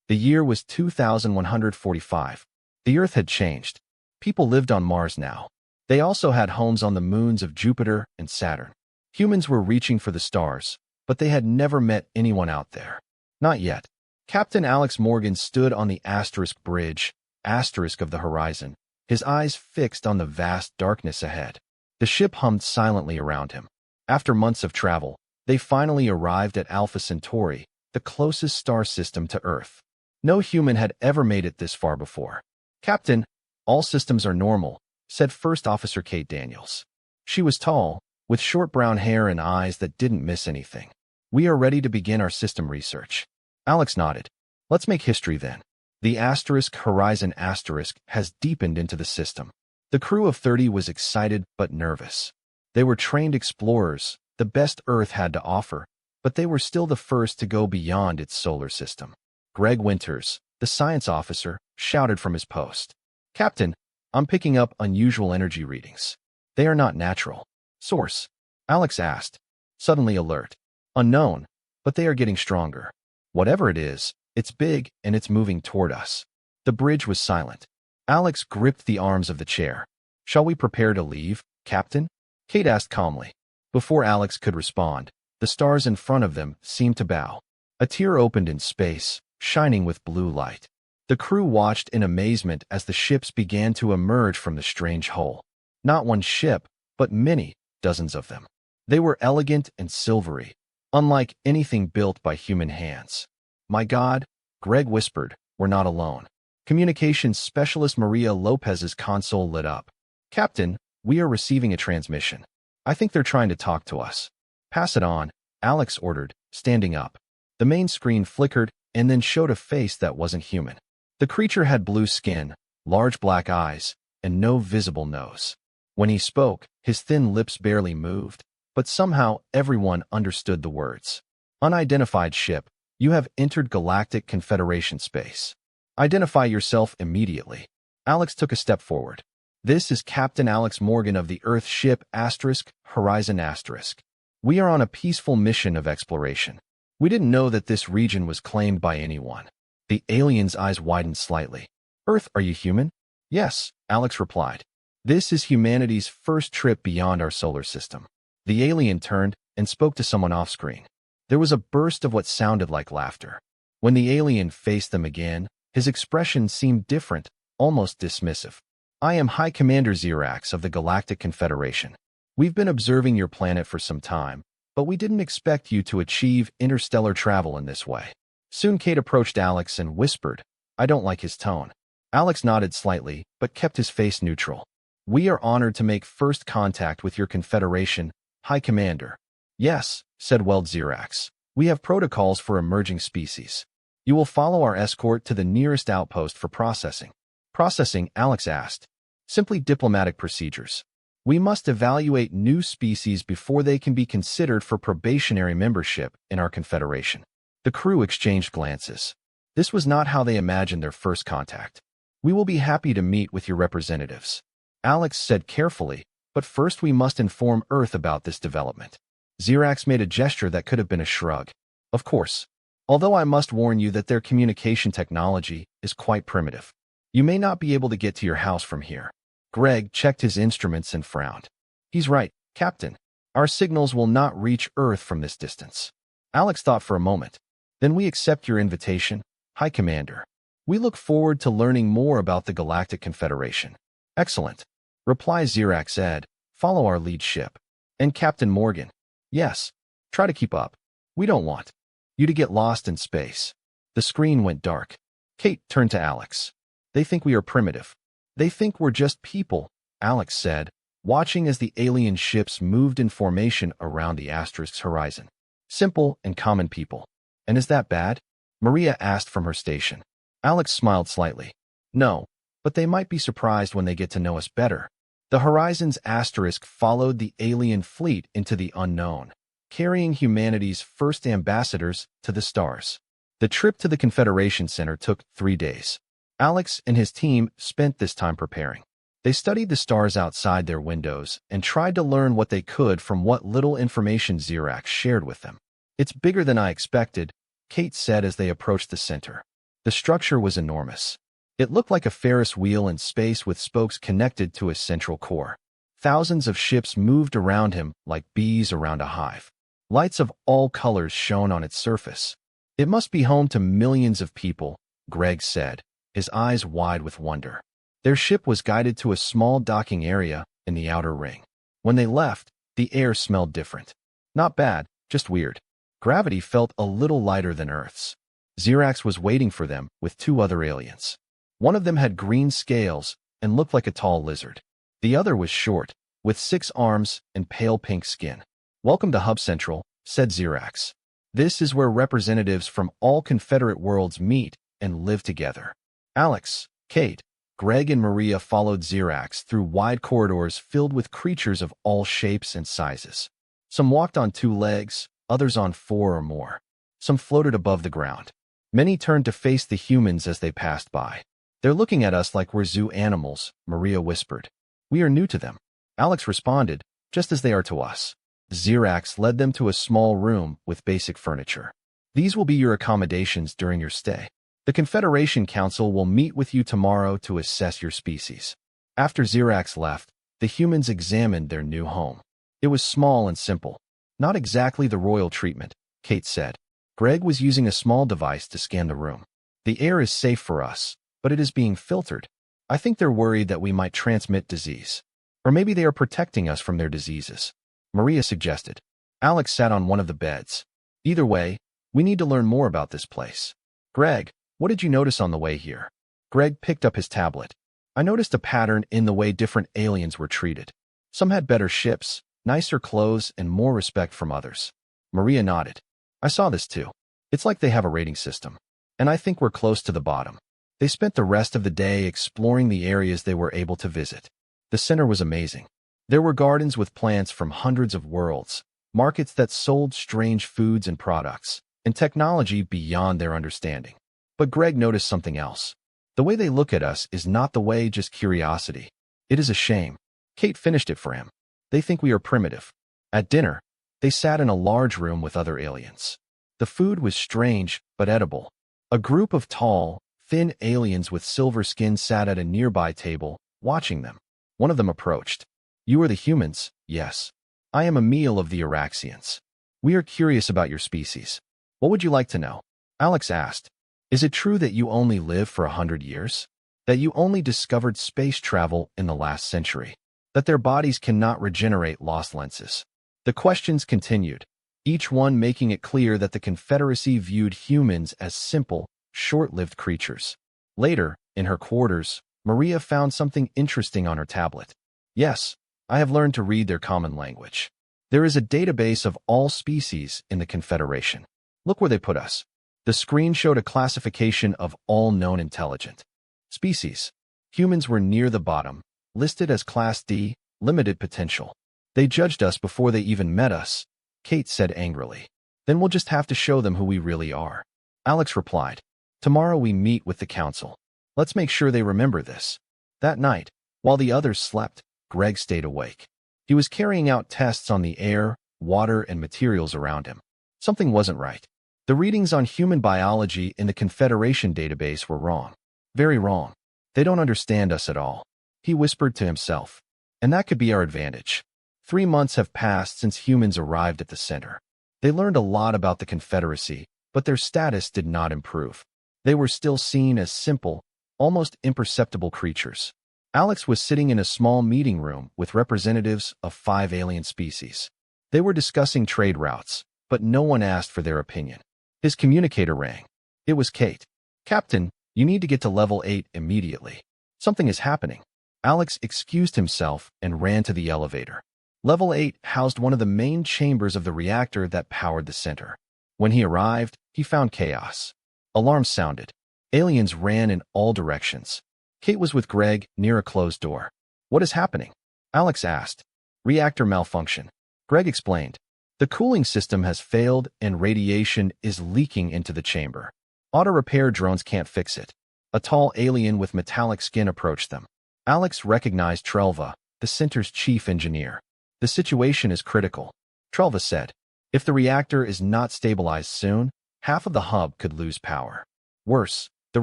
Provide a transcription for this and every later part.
The year was 2145. The Earth had changed. People lived on Mars now. They also had homes on the moons of Jupiter and Saturn. Humans were reaching for the stars, but they had never met anyone out there. Not yet. Captain Alex Morgan stood on the asterisk bridge, asterisk of the horizon, his eyes fixed on the vast darkness ahead. The ship hummed silently around him. After months of travel, they finally arrived at Alpha Centauri, the closest star system to Earth. No human had ever made it this far before. "Captain, all systems are normal," said First Officer Kate Daniels. She was tall, with short brown hair and eyes that didn't miss anything. "We are ready to begin our system research." Alex nodded. "Let's make history then." The asterisk horizon asterisk has deepened into the system. The crew of 30 was excited but nervous. They were trained explorers, the best Earth had to offer, but they were still the first to go beyond its solar system. Greg Winters, the science officer, shouted from his post. "Captain, I'm picking up unusual energy readings. They are not natural." "Source?" Alex asked, suddenly alert. "Unknown, but they are getting stronger. Whatever it is, it's big and it's moving toward us." The bridge was silent. Alex gripped the arms of the chair. "Shall we prepare to leave, Captain?" Kate asked calmly. Before Alex could respond, the stars in front of them seemed to bow. A tear opened in space, shining with blue light. The crew watched in amazement as the ships began to emerge from the strange hole. Not one ship, but many, dozens of them. They were elegant and silvery, unlike anything built by human hands. "My God," Greg whispered, "we're not alone." Communications specialist Maria Lopez's console lit up. "Captain, we are receiving a transmission. I think they're trying to talk to us." "Pass it on," Alex ordered, standing up. The main screen flickered and then showed a face that wasn't human. The creature had blue skin, large black eyes, and no visible nose. When he spoke, his thin lips barely moved, but somehow everyone understood the words. "Unidentified ship, you have entered Galactic Confederation space. Identify yourself immediately." Alex took a step forward. "This is Captain Alex Morgan of the Earth ship asterisk Horizon asterisk. We are on a peaceful mission of exploration. We didn't know that this region was claimed by anyone." The alien's eyes widened slightly. "Earth, are you human?" "Yes," Alex replied. "This is humanity's first trip beyond our solar system." The alien turned and spoke to someone off-screen. There was a burst of what sounded like laughter. When the alien faced them again, his expression seemed different, almost dismissive. "I am High Commander Xerax of the Galactic Confederation. We've been observing your planet for some time, but we didn't expect you to achieve interstellar travel in this way." Soon Kate approached Alex and whispered, "I don't like his tone." Alex nodded slightly, but kept his face neutral. "We are honored to make first contact with your Confederation, High Commander." "Yes," said Weld Xerax. "We have protocols for emerging species. You will follow our escort to the nearest outpost for processing." "Processing?" Alex asked. "Simply diplomatic procedures. We must evaluate new species before they can be considered for probationary membership in our Confederation." The crew exchanged glances. This was not how they imagined their first contact. "We will be happy to meet with your representatives," Alex said carefully, "but first we must inform Earth about this development." Xerax made a gesture that could have been a shrug. "Of course. Although I must warn you that their communication technology is quite primitive. You may not be able to get to your house from here." Greg checked his instruments and frowned. "He's right, Captain. Our signals will not reach Earth from this distance." Alex thought for a moment. "Then we accept your invitation, High Commander. We look forward to learning more about the Galactic Confederation." "Excellent," replies Xerax said. "Follow our lead ship." "And Captain Morgan?" "Yes. Try to keep up. We don't want you to get lost in space." The screen went dark. Kate turned to Alex. "They think we are primitive. They think we're just people," Alex said, watching as the alien ships moved in formation around the asterisk's horizon. "Simple and common people." "And is that bad?" Maria asked from her station. Alex smiled slightly. "No, but they might be surprised when they get to know us better." The horizon's asterisk followed the alien fleet into the unknown, carrying humanity's first ambassadors to the stars. The trip to the Confederation Center took 3 days. Alex and his team spent this time preparing. They studied the stars outside their windows and tried to learn what they could from what little information Xerax shared with them. "It's bigger than I expected," Kate said as they approached the center. The structure was enormous. It looked like a Ferris wheel in space with spokes connected to a central core. Thousands of ships moved around him like bees around a hive. Lights of all colors shone on its surface. It must be home to millions of people, Greg said, his eyes wide with wonder. Their ship was guided to a small docking area in the outer ring. When they left, the air smelled different. Not bad, just weird. Gravity felt a little lighter than Earth's. Xerax was waiting for them with 2 other aliens. One of them had green scales and looked like a tall lizard. The other was short, with 6 arms and pale pink skin. "Welcome to Hub Central," said Xerax. "This is where representatives from all Confederate worlds meet and live together." Alex, Kate, Greg, and Maria followed Xerax through wide corridors filled with creatures of all shapes and sizes. Some walked on 2 legs, others on 4 or more. Some floated above the ground. Many turned to face the humans as they passed by. "They're looking at us like we're zoo animals," Maria whispered. "We are new to them," Alex responded, "just as they are to us." Xerax led them to a small room with basic furniture. "These will be your accommodations during your stay. The Confederation Council will meet with you tomorrow to assess your species." After Xerax left, the humans examined their new home. It was small and simple. "Not exactly the royal treatment," Kate said. Greg was using a small device to scan the room. "The air is safe for us, but it is being filtered. I think they're worried that we might transmit disease. Or maybe they are protecting us from their diseases," Maria suggested. Alex sat on one of the beds. "Either way, we need to learn more about this place." "Greg, what did you notice on the way here?" Greg picked up his tablet. "I noticed a pattern in the way different aliens were treated. Some had better ships, nicer clothes, and more respect from others." Maria nodded. "I saw this too. It's like they have a rating system. And I think we're close to the bottom." They spent the rest of the day exploring the areas they were able to visit. The center was amazing. There were gardens with plants from hundreds of worlds, markets that sold strange foods and products, and technology beyond their understanding. But Greg noticed something else. "The way they look at us is not the way just curiosity. It is a shame." Kate finished it for him. "They think we are primitive." At dinner, they sat in a large room with other aliens. The food was strange but edible. A group of tall, thin aliens with silver skin sat at a nearby table, watching them. One of them approached. "You are the humans?" "Yes. I am a meal of the Araxians. We are curious about your species. What would you like to know?" Alex asked. "Is it true that you only live for 100 years? That you only discovered space travel in the last century? That their bodies cannot regenerate lost lenses?" The questions continued, each one making it clear that the Confederacy viewed humans as simple, short-lived creatures. Later, in her quarters, Maria found something interesting on her tablet. "Yes, I have learned to read their common language. There is a database of all species in the Confederation. Look where they put us." The screen showed a classification of all known intelligent species. Humans were near the bottom, listed as Class D, limited potential. "They judged us before they even met us," Kate said angrily. "Then we'll just have to show them who we really are." Alex replied, "Tomorrow we meet with the council. Let's make sure they remember this." That night, while the others slept, Greg stayed awake. He was carrying out tests on the air, water, and materials around him. Something wasn't right. The readings on human biology in the Confederation database were wrong. Very wrong. "They don't understand us at all," he whispered to himself. "And that could be our advantage." 3 months have passed since humans arrived at the center. They learned a lot about the Confederacy, but their status did not improve. They were still seen as simple, almost imperceptible creatures. Alex was sitting in a small meeting room with representatives of 5 alien species. They were discussing trade routes, but no one asked for their opinion. His communicator rang. It was Kate. "Captain, you need to get to level 8 immediately. Something is happening." Alex excused himself and ran to the elevator. Level 8 housed one of the main chambers of the reactor that powered the center. When he arrived, he found chaos. Alarms sounded. Aliens ran in all directions. Kate was with Greg near a closed door. "What is happening?" Alex asked. "Reactor malfunction," Greg explained. "The cooling system has failed and radiation is leaking into the chamber. Auto repair drones can't fix it." A tall alien with metallic skin approached them. Alex recognized Trelva, the center's chief engineer. "The situation is critical," Trelva said. "If the reactor is not stabilized soon, half of the hub could lose power. Worse, The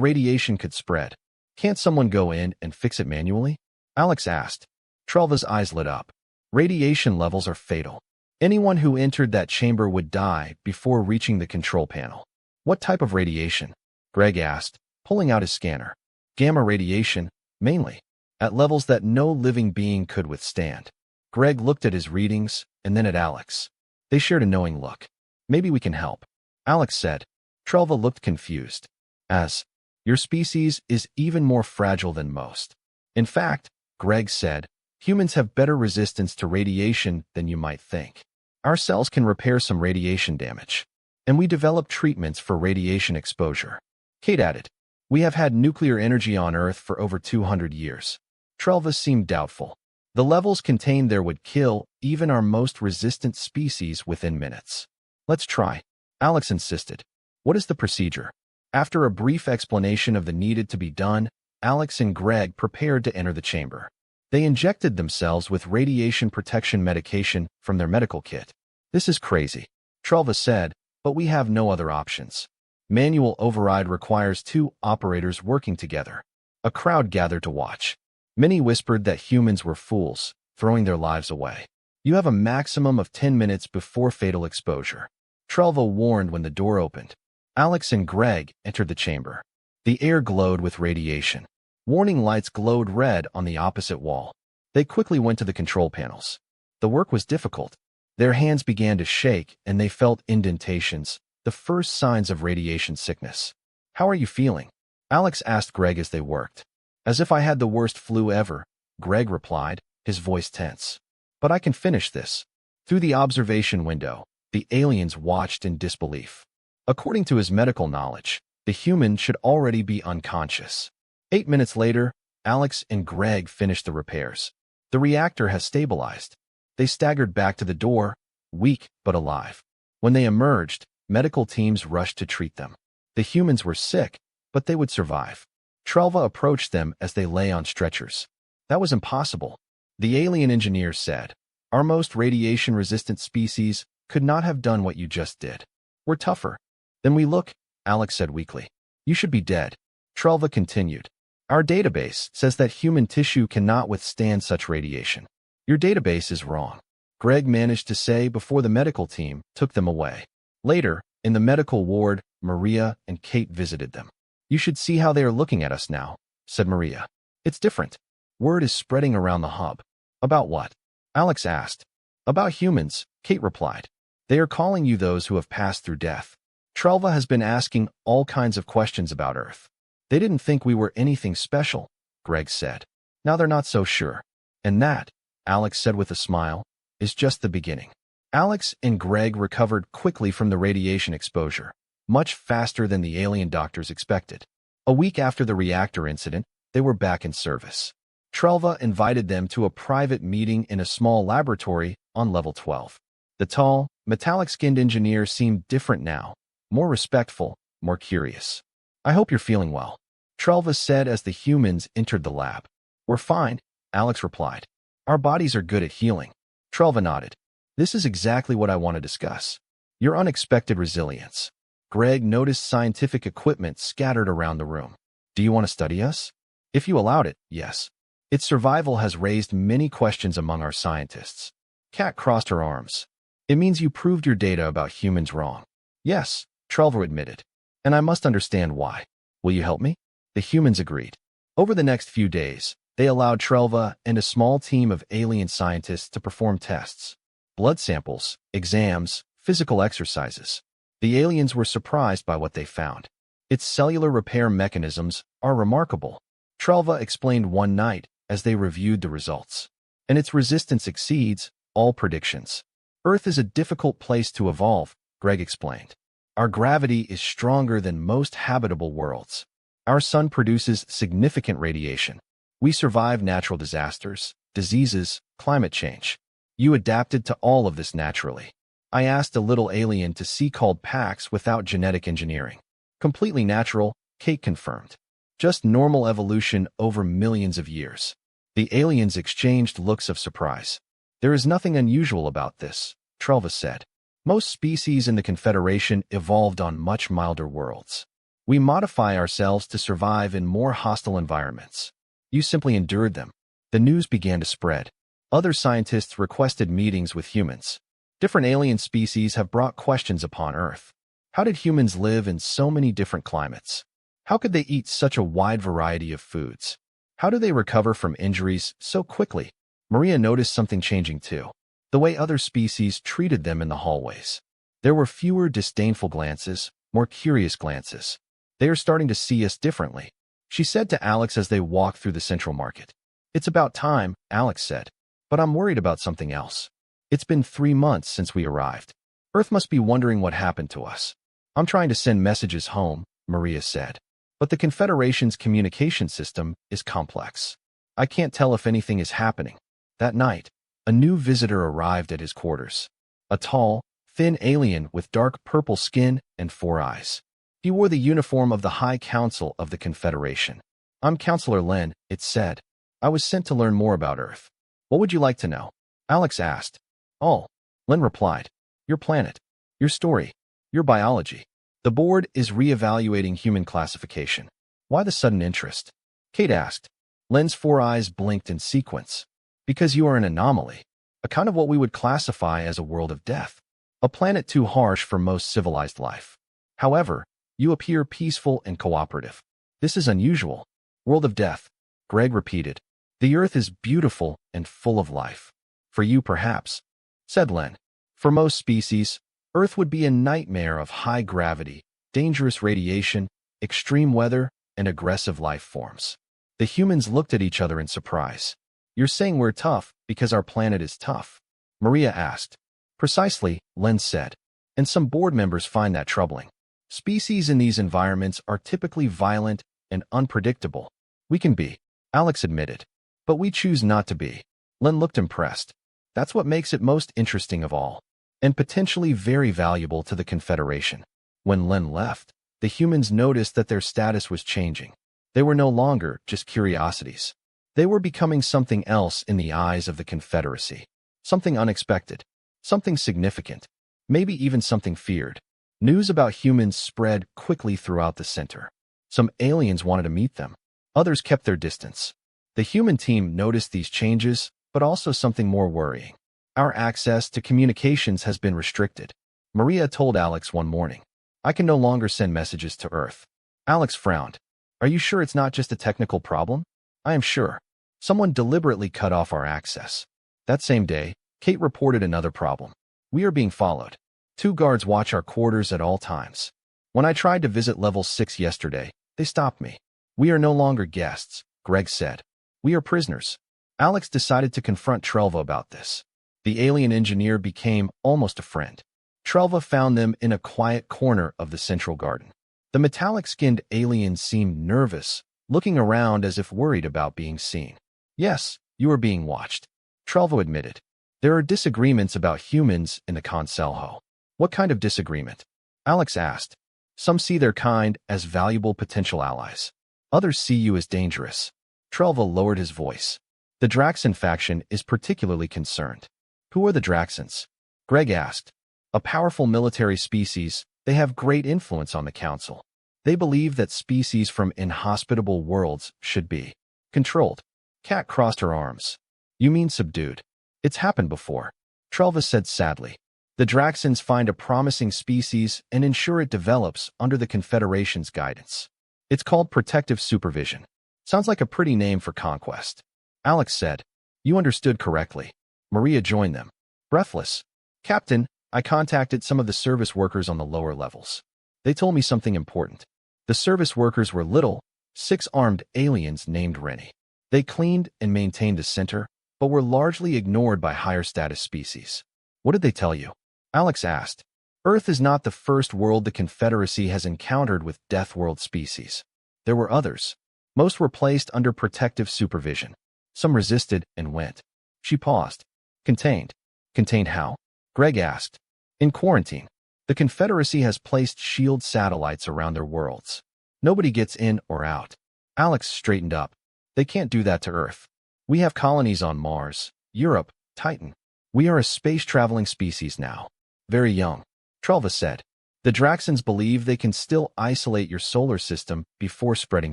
radiation could spread. Can't someone go in and fix it manually? Alex asked. Trelva's eyes lit up. Radiation levels are fatal. Anyone who entered that chamber would die before reaching the control panel. What type of radiation? Greg asked, pulling out his scanner. Gamma radiation, mainly, at levels that no living being could withstand. Greg looked at his readings and then at Alex. They shared a knowing look. Maybe we can help, Alex said. Trelva looked confused. As, your species is even more fragile than most. In fact, Greg said, humans have better resistance to radiation than you might think. Our cells can repair some radiation damage. And we develop treatments for radiation exposure. Kate added, we have had nuclear energy on Earth for over 200 years. Trelva seemed doubtful. The levels contained there would kill even our most resistant species within minutes. Let's try, Alex insisted. What is the procedure? After a brief explanation of the needed to be done, Alex and Greg prepared to enter the chamber. They injected themselves with radiation protection medication from their medical kit. This is crazy, Trelva said, but we have no other options. Manual override requires 2 operators working together. A crowd gathered to watch. Many whispered that humans were fools, throwing their lives away. You have a maximum of 10 minutes before fatal exposure. Trelva warned when the door opened. Alex and Greg entered the chamber. The air glowed with radiation. Warning lights glowed red on the opposite wall. They quickly went to the control panels. The work was difficult. Their hands began to shake and they felt indentations, the first signs of radiation sickness. How are you feeling? Alex asked Greg as they worked. As if I had the worst flu ever, Greg replied, his voice tense. But I can finish this. Through the observation window, the aliens watched in disbelief. According to his medical knowledge, the human should already be unconscious. 8 minutes later, Alex and Greg finished the repairs. The reactor has stabilized. They staggered back to the door, weak but alive. When they emerged, medical teams rushed to treat them. The humans were sick, but they would survive. Trelva approached them as they lay on stretchers. That was impossible, the alien engineer said. Our most radiation-resistant species could not have done what you just did. We're tougher than we look, Alex said weakly. You should be dead. Trelva continued. Our database says that human tissue cannot withstand such radiation. Your database is wrong, Greg managed to say before the medical team took them away. Later, in the medical ward, Maria and Kate visited them. You should see how they are looking at us now, said Maria. It's different. Word is spreading around the hub. About what? Alex asked. About humans, Kate replied. They are calling you those who have passed through death. Trelva has been asking all kinds of questions about Earth. They didn't think we were anything special, Greg said. Now they're not so sure. And that, Alex said with a smile, is just the beginning. Alex and Greg recovered quickly from the radiation exposure, much faster than the alien doctors expected. A week after the reactor incident, they were back in service. Trelva invited them to a private meeting in a small laboratory on level 12. The tall, metallic-skinned engineer seemed different now, more respectful, more curious. I hope you're feeling well, Trelva said as the humans entered the lab. We're fine, Alex replied. Our bodies are good at healing. Trelva nodded. This is exactly what I want to discuss. Your unexpected resilience. Greg noticed scientific equipment scattered around the room. Do you want to study us? If you allowed it, yes. Its survival has raised many questions among our scientists. Kat crossed her arms. It means you proved your data about humans wrong. Yes, Trelva admitted. And I must understand why. Will you help me? The humans agreed. Over the next few days, they allowed Trelva and a small team of alien scientists to perform tests. Blood samples, exams, physical exercises. The aliens were surprised by what they found. Its cellular repair mechanisms are remarkable, Trelva explained one night as they reviewed the results. And its resistance exceeds all predictions. Earth is a difficult place to evolve, Greg explained. Our gravity is stronger than most habitable worlds. Our sun produces significant radiation. We survive natural disasters, diseases, climate change. You adapted to all of this naturally. I asked a little alien to see called Pax without genetic engineering. Completely natural, Kate confirmed. Just normal evolution over millions of years. The aliens exchanged looks of surprise. There is nothing unusual about this, Trelva said. Most species in the Confederation evolved on much milder worlds. We modify ourselves to survive in more hostile environments. You simply endured them. The news began to spread. Other scientists requested meetings with humans. Different alien species have brought questions upon Earth. How did humans live in so many different climates? How could they eat such a wide variety of foods? How do they recover from injuries so quickly? Maria noticed something changing too. The way other species treated them in the hallways. There were fewer disdainful glances, more curious glances. They are starting to see us differently, she said to Alex as they walked through the central market. It's about time, Alex said. But I'm worried about something else. It's been 3 months since we arrived. Earth must be wondering what happened to us. I'm trying to send messages home, Maria said. But the Confederation's communication system is complex. I can't tell if anything is happening. That night, a new visitor arrived at his quarters. A tall, thin alien with dark purple skin and 4 eyes. He wore the uniform of the High Council of the Confederation. I'm Counselor Len, it said. I was sent to learn more about Earth. What would you like to know? Alex asked. Oh, Len replied. Your planet, your story, your biology. The board is re-evaluating human classification. Why the sudden interest? Kate asked. Len's 4 eyes blinked in sequence. Because you are an anomaly, a kind of what we would classify as a world of death. A planet too harsh for most civilized life. However, you appear peaceful and cooperative. This is unusual. World of death, Greg repeated. The Earth is beautiful and full of life. For you, perhaps, said Len. For most species, Earth would be a nightmare of high gravity, dangerous radiation, extreme weather, and aggressive life forms. The humans looked at each other in surprise. You're saying we're tough because our planet is tough? Maria asked. Precisely, Len said. And some board members find that troubling. Species in these environments are typically violent and unpredictable. We can be, Alex admitted. But we choose not to be. Len looked impressed. That's what makes it most interesting of all, and potentially very valuable to the Confederation. When Len left, the humans noticed that their status was changing. They were no longer just curiosities. They were becoming something else in the eyes of the Confederacy. Something unexpected. Something significant. Maybe even something feared. News about humans spread quickly throughout the center. Some aliens wanted to meet them. Others kept their distance. The human team noticed these changes, but also something more worrying. Our access to communications has been restricted. Maria told Alex one morning. I can no longer send messages to Earth. Alex frowned. Are you sure it's not just a technical problem? I am sure. Someone deliberately cut off our access. That same day, Kate reported another problem. We are being followed. 2 guards watch our quarters at all times. When I tried to visit level 6 yesterday, they stopped me. We are no longer guests, Greg said. We are prisoners. Alex decided to confront Trelva about this. The alien engineer became almost a friend. Trelva found them in a quiet corner of the central garden. The metallic-skinned alien seemed nervous, looking around as if worried about being seen. Yes, you are being watched, Trelva admitted. There are disagreements about humans in the Conselho. What kind of disagreement? Alex asked. Some see their kind as valuable potential allies. Others see you as dangerous. Trelva lowered his voice. The Draxan faction is particularly concerned. Who are the Draxans? Greg asked. A powerful military species, they have great influence on the council. They believe that species from inhospitable worlds should be controlled. Kat crossed her arms. You mean subdued? It's happened before, Trelva said sadly. The Draxans find a promising species and ensure it develops under the Confederation's guidance. It's called protective supervision. Sounds like a pretty name for conquest. Alex said. You understood correctly. Maria joined them. Breathless. Captain, I contacted some of the service workers on the lower levels. They told me something important. The service workers were little, 6-armed aliens named Rennie. They cleaned and maintained the center, but were largely ignored by higher status species. What did they tell you? Alex asked. Earth is not the first world the Confederacy has encountered with Death World species. There were others. Most were placed under protective supervision. Some resisted and went. She paused. Contained. Contained how? Greg asked. In quarantine. The Confederacy has placed shield satellites around their worlds. Nobody gets in or out. Alex straightened up. They can't do that to Earth. We have colonies on Mars, Europe, Titan. We are a space-traveling species now. Very young, Trelva said. The Draxans believe they can still isolate your solar system before spreading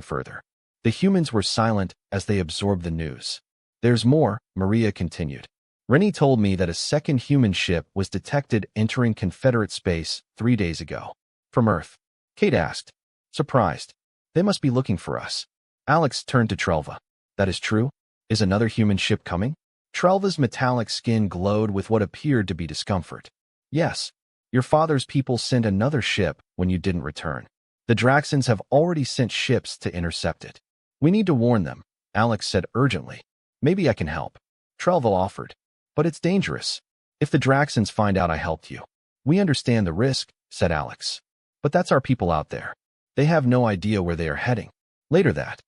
further. The humans were silent as they absorbed the news. There's more, Maria continued. Rennie told me that a second human ship was detected entering Confederate space 3 days ago. From Earth. Kate asked, surprised. They must be looking for us. Alex turned to Trelva. That is true? Is another human ship coming? Trelva's metallic skin glowed with what appeared to be discomfort. Yes. Your father's people sent another ship when you didn't return. The Draxans have already sent ships to intercept it. We need to warn them, Alex said urgently. Maybe I can help. Trelva offered. But it's dangerous. If the Draxans find out I helped you. We understand the risk, said Alex. But that's our people out there. They have no idea where they are heading. Later that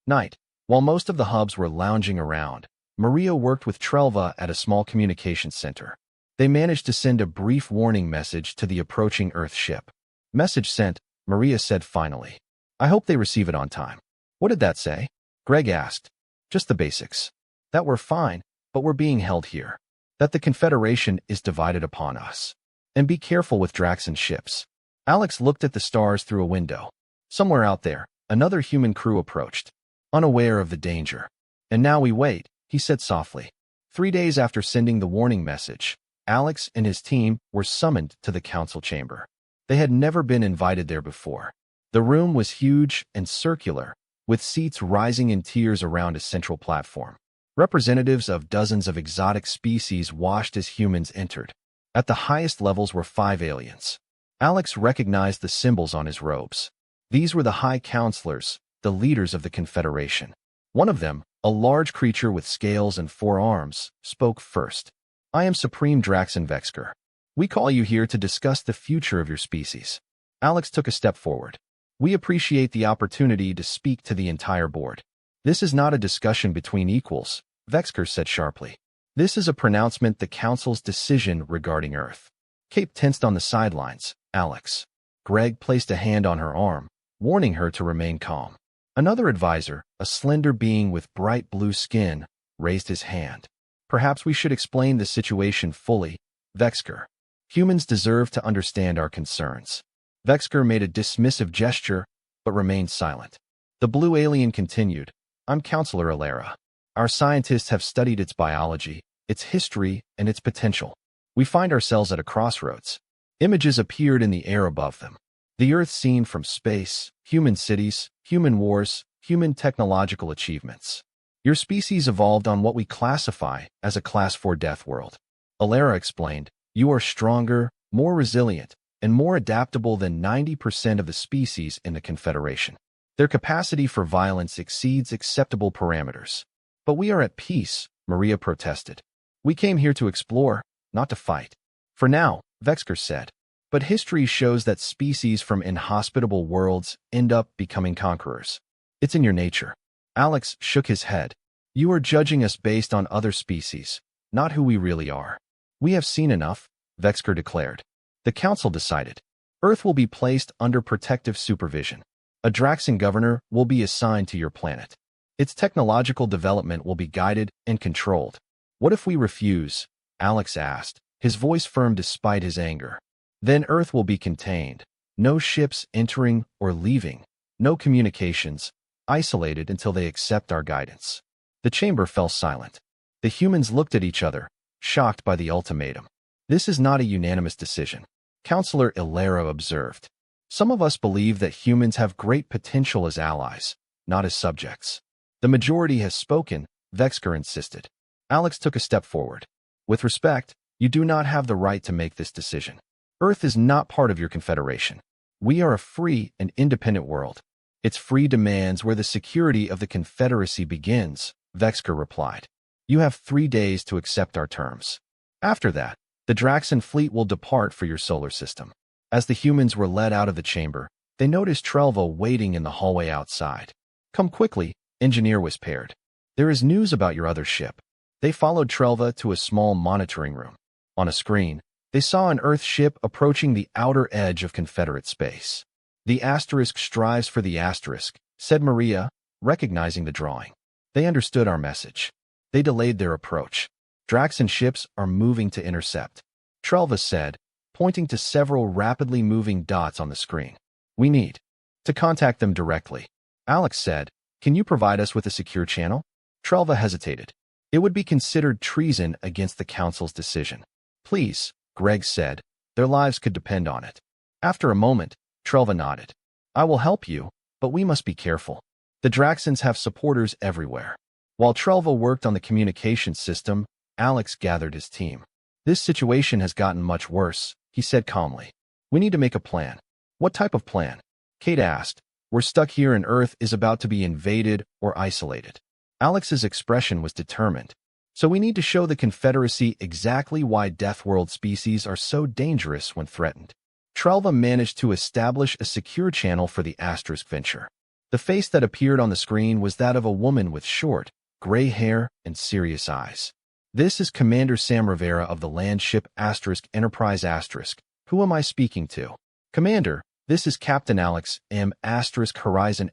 night, while most of the hubs were lounging around, Maria worked with Trelva at a small communications center. They managed to send a brief warning message to the approaching Earth ship. Message sent, Maria said finally. I hope they receive it on time. What did that say? Greg asked. Just the basics. That we're fine, but we're being held here. That the Confederation is divided upon us. And be careful with Draxan ships. Alex looked at the stars through a window. Somewhere out there, another human crew approached, unaware of the danger. And now we wait, he said softly. 3 days after sending the warning message, Alex and his team were summoned to the council chamber. They had never been invited there before. The room was huge and circular, with seats rising in tiers around a central platform. Representatives of dozens of exotic species watched as humans entered. At the highest levels were 5 aliens. Alex recognized the symbols on his robes. These were the High Counselors, the leaders of the Confederation. One of them, a large creature with scales and 4 arms, spoke first. I am Supreme Draxan Vexker. We call you here to discuss the future of your species. Alex took a step forward. We appreciate the opportunity to speak to the entire board. This is not a discussion between equals, Vexker said sharply. This is a pronouncement the Council's decision regarding Earth. Kate tensed on the sidelines. Alex. Greg placed a hand on her arm, warning her to remain calm. Another advisor, a slender being with bright blue skin, raised his hand. Perhaps we should explain the situation fully, Vexker. Humans deserve to understand our concerns. Vexker made a dismissive gesture, but remained silent. The blue alien continued. I'm Counselor Alara. Our scientists have studied its biology, its history, and its potential. We find ourselves at a crossroads. Images appeared in the air above them. The Earth seen from space, human cities, human wars, human technological achievements. Your species evolved on what we classify as a Class 4 death world. Alara explained, you are stronger, more resilient, and more adaptable than 90% of the species in the Confederation. Their capacity for violence exceeds acceptable parameters. But we are at peace, Maria protested. We came here to explore, not to fight. For now, Vexker said. But history shows that species from inhospitable worlds end up becoming conquerors. It's in your nature. Alex shook his head. You are judging us based on other species, not who we really are. We have seen enough, Vexker declared. The council decided. Earth will be placed under protective supervision. A Draxan governor will be assigned to your planet. Its technological development will be guided and controlled. What if we refuse? Alex asked, his voice firm despite his anger. Then Earth will be contained. No ships entering or leaving. No communications. Isolated until they accept our guidance. The chamber fell silent. The humans looked at each other, shocked by the ultimatum. This is not a unanimous decision. Counselor Ilera observed. Some of us believe that humans have great potential as allies, not as subjects. The majority has spoken, Vexker insisted. Alex took a step forward. With respect, you do not have the right to make this decision. Earth is not part of your confederation. We are a free and independent world. Its free demands where the security of the Confederacy begins, Vexker replied. You have 3 days to accept our terms. After that, the Draxan fleet will depart for your solar system. As the humans were led out of the chamber, they noticed Trelva waiting in the hallway outside. Come quickly, engineer whispered. There is news about your other ship. They followed Trelva to a small monitoring room. On a screen, they saw an Earth ship approaching the outer edge of Confederate space. The asterisk strives for the asterisk, said Maria, recognizing the drawing. They understood our message. They delayed their approach. Draxan ships are moving to intercept. Trelva said, pointing to several rapidly moving dots on the screen. We need to contact them directly. Alex said, "Can you provide us with a secure channel?" Trelva hesitated. It would be considered treason against the council's decision. "Please," Greg said. "Their lives could depend on it." After a moment, Trelva nodded. "I will help you, but we must be careful. The Draxons have supporters everywhere." While Trelva worked on the communication system, Alex gathered his team. "This situation has gotten much worse," he said calmly. "We need to make a plan." "What type of plan?" Kate asked. "We're stuck here and Earth is about to be invaded or isolated." Alex's expression was determined. "So we need to show the Confederacy exactly why Deathworld species are so dangerous when threatened." Trelva managed to establish a secure channel for the Asterisk venture. The face that appeared on the screen was that of a woman with short, gray hair and serious eyes. "This is Commander Sam Rivera of the land ship Enterprise *. Who am I speaking to?" "Commander, this is Captain Alex M. Horizon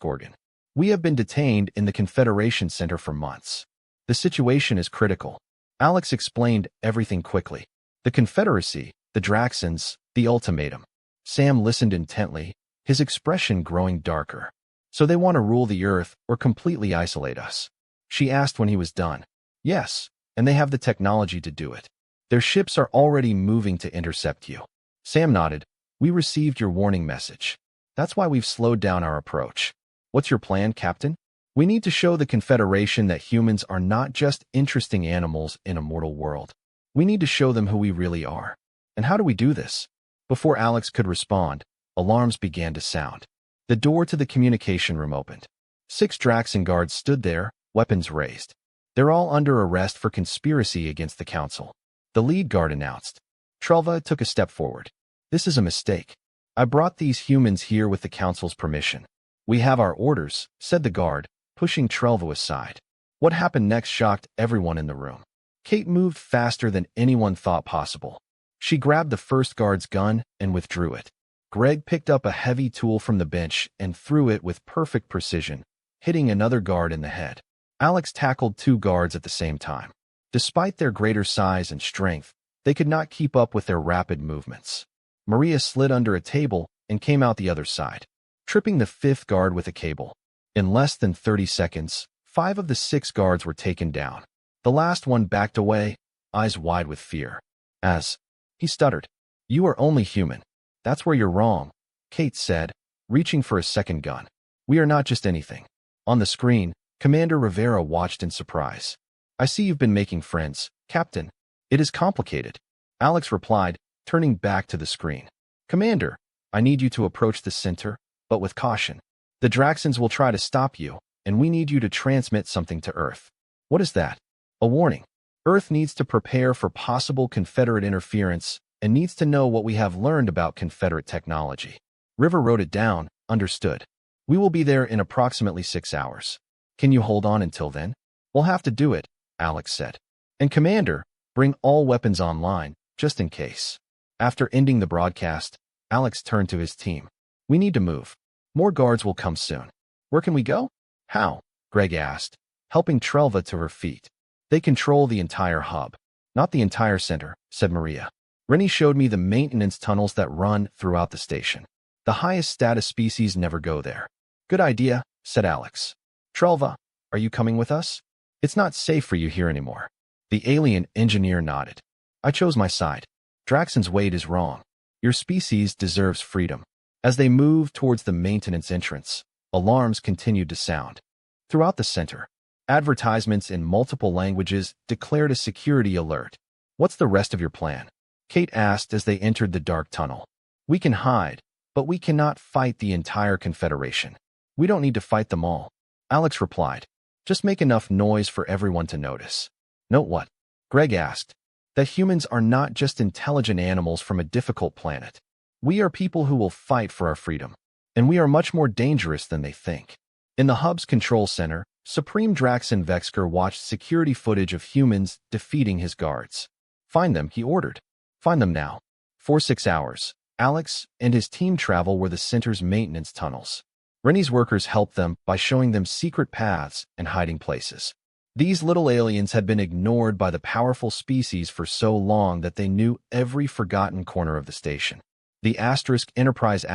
Organ. We have been detained in the Confederation Center for months. The situation is critical." Alex explained everything quickly. The Confederacy, the Draxons, the ultimatum. Sam listened intently, his expression growing darker. "So they want to rule the Earth or completely isolate us?" She asked when he was done. "Yes, and they have the technology to do it. Their ships are already moving to intercept you." Sam nodded. "We received your warning message. That's why we've slowed down our approach." "What's your plan, Captain?" "We need to show the Confederation that humans are not just interesting animals in a mortal world. We need to show them who we really are." "And how do we do this?" Before Alex could respond, alarms began to sound. The door to the communication room opened. 6 Draxon guards stood there, weapons raised. "They're all under arrest for conspiracy against the Council," the lead guard announced. Trelva took a step forward. "This is a mistake. I brought these humans here with the Council's permission." "We have our orders," said the guard, pushing Trelva aside. What happened next shocked everyone in the room. Kate moved faster than anyone thought possible. She grabbed the first guard's gun and withdrew it. Greg picked up a heavy tool from the bench and threw it with perfect precision, hitting another guard in the head. Alex tackled 2 guards at the same time. Despite their greater size and strength, they could not keep up with their rapid movements. Maria slid under a table and came out the other side, tripping the 5th guard with a cable. In less than 30 seconds, 5 of the 6 guards were taken down. The last one backed away, eyes wide with fear. "As," he stuttered. "You are only human." "That's where you're wrong," Kate said, reaching for a second gun. "We are not just anything." On the screen, Commander Rivera watched in surprise. "I see you've been making friends, Captain. It is complicated," Alex replied, turning back to the screen. "Commander, I need you to approach the center, but with caution. The Draxons will try to stop you, and we need you to transmit something to Earth." "What is that?" "A warning. Earth needs to prepare for possible Confederate interference and needs to know what we have learned about Confederate technology." River wrote it down. "Understood. We will be there in approximately 6 hours. Can you hold on until then?" "We'll have to do it," Alex said. "And Commander, bring all weapons online, just in case." After ending the broadcast, Alex turned to his team. "We need to move. More guards will come soon." "Where can we go?" "How?" Greg asked, helping Trelva to her feet. "They control the entire hub." "Not the entire center," said Maria. "Rennie showed me the maintenance tunnels that run throughout the station. The highest status species never go there." "Good idea," said Alex. "Trelva, are you coming with us? It's not safe for you here anymore." The alien engineer nodded. "I chose my side. Draxon's weight is wrong. Your species deserves freedom." As they moved towards the maintenance entrance, alarms continued to sound. Throughout the center, advertisements in multiple languages declared a security alert. "What's the rest of your plan?" Kate asked as they entered the dark tunnel. "We can hide, but we cannot fight the entire Confederation. We don't need to fight them all," Alex replied. "Just make enough noise for everyone to notice." "Note what?" Greg asked. "That humans are not just intelligent animals from a difficult planet. We are people who will fight for our freedom, and we are much more dangerous than they think." In the hub's control center, Supreme Draxon Vexker watched security footage of humans defeating his guards. "Find them," he ordered. "Find them now." For 6 hours, Alex and his team travel were the center's maintenance tunnels. Rennie's workers helped them by showing them secret paths and hiding places. These little aliens had been ignored by the powerful species for so long that they knew every forgotten corner of the station. The Enterprise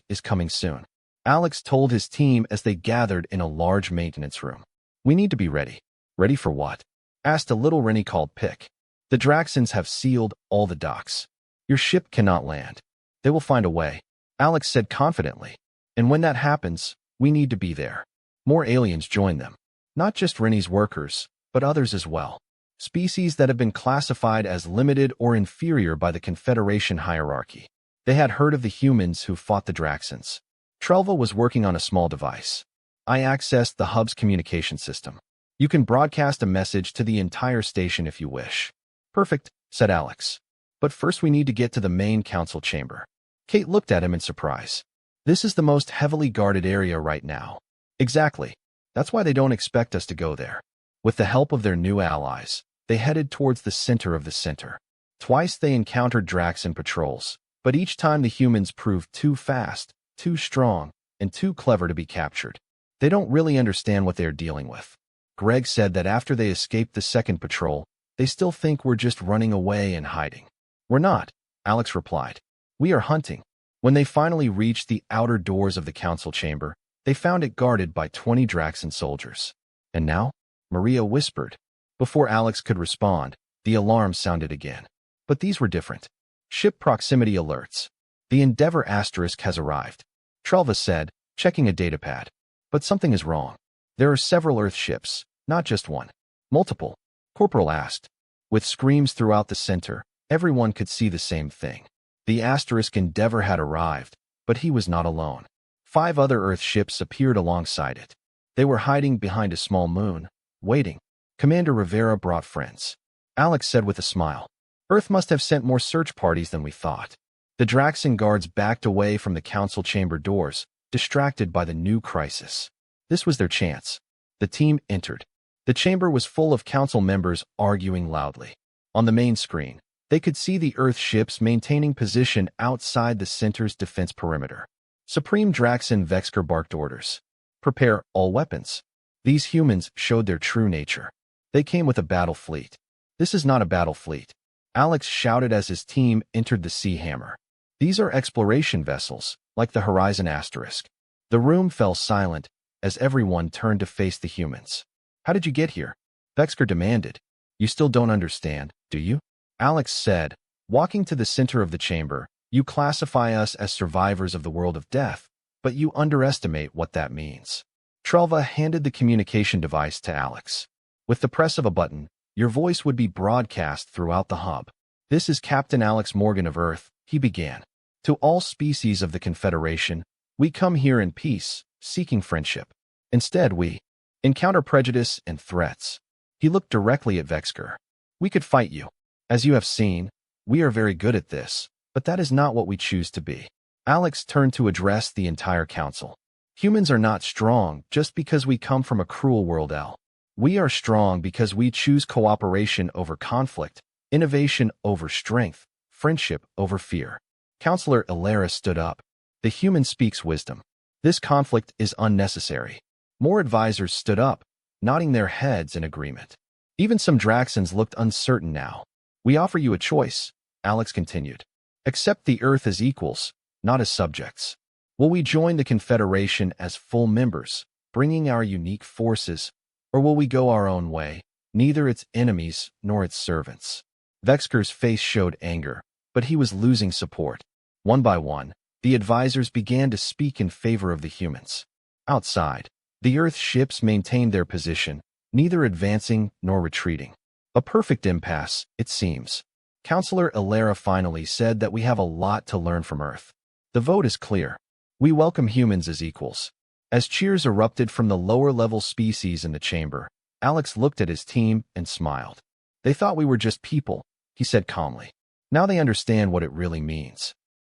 is coming soon, Alex told his team as they gathered in a large maintenance room. We need to be ready. Ready for what? Asked a little Rennie called Pick. The Draxons have sealed all the docks. Your ship cannot land. They will find a way, Alex said confidently. And when that happens, we need to be there. More aliens join them. Not just Rennie's workers, but others as well. Species that have been classified as limited or inferior by the Confederation hierarchy. They had heard of the humans who fought the Draxons. Trelva was working on a small device. I accessed the hub's communication system. You can broadcast a message to the entire station if you wish. Perfect, said Alex. But first we need to get to the main council chamber. Kate looked at him in surprise. This is the most heavily guarded area right now. Exactly. That's why they don't expect us to go there. With the help of their new allies, they headed towards the center of the center. Twice they encountered Draxon patrols, but each time the humans proved too fast, too strong, and too clever to be captured. They don't really understand what they are dealing with. Greg said that after they escaped the second patrol, they still think we're just running away and hiding. We're not, Alex replied. We are hunting. When they finally reached the outer doors of the council chamber, they found it guarded by 20 Draxon soldiers. And now? Maria whispered. Before Alex could respond, the alarm sounded again. But these were different. Ship proximity alerts. The Endeavor has arrived, Trelva said, checking a datapad. But something is wrong. There are several Earth ships, not just one. Multiple, Corporal asked. With screams throughout the center, everyone could see the same thing. The Endeavor had arrived, but he was not alone. 5 other Earth ships appeared alongside it. They were hiding behind a small moon, waiting. Commander Rivera brought friends, Alex said with a smile. Earth must have sent more search parties than we thought. The Draxon guards backed away from the council chamber doors, distracted by the new crisis. This was their chance. The team entered. The chamber was full of council members arguing loudly. On the main screen, they could see the Earth ships maintaining position outside the center's defense perimeter. Supreme Draxon Vexker barked orders. Prepare all weapons. These humans showed their true nature. They came with a battle fleet. This is not a battle fleet, Alex shouted as his team entered the Sea Hammer. These are exploration vessels, like the Horizon The room fell silent as everyone turned to face the humans. How did you get here? Vexker demanded. You still don't understand, do you? Alex said, walking to the center of the chamber. You classify us as survivors of the world of death, but you underestimate what that means. Trelva handed the communication device to Alex. With the press of a button, your voice would be broadcast throughout the hub. This is Captain Alex Morgan of Earth, he began. To all species of the Confederation, we come here in peace, seeking friendship. Instead, we encounter prejudice and threats. He looked directly at Vexker. We could fight you. As you have seen, we are very good at this. But that is not what we choose to be. Alex turned to address the entire council. Humans are not strong just because we come from a cruel world L. We are strong because we choose cooperation over conflict, innovation over strength, friendship over fear. Counselor Ilera stood up. The human speaks wisdom. This conflict is unnecessary. More advisors stood up, nodding their heads in agreement. Even some Draxons looked uncertain now. We offer you a choice, Alex continued. Accept the Earth as equals, not as subjects. Will we join the Confederation as full members, bringing our unique forces, or will we go our own way, neither its enemies nor its servants? Vexker's face showed anger, but he was losing support. One by one, the advisors began to speak in favor of the humans. Outside, the Earth ships maintained their position, neither advancing nor retreating. A perfect impasse, it seems. Counselor Ilera finally said that we have a lot to learn from Earth. The vote is clear. We welcome humans as equals. As cheers erupted from the lower-level species in the chamber, Alex looked at his team and smiled. They thought we were just people, he said calmly. Now they understand what it really means.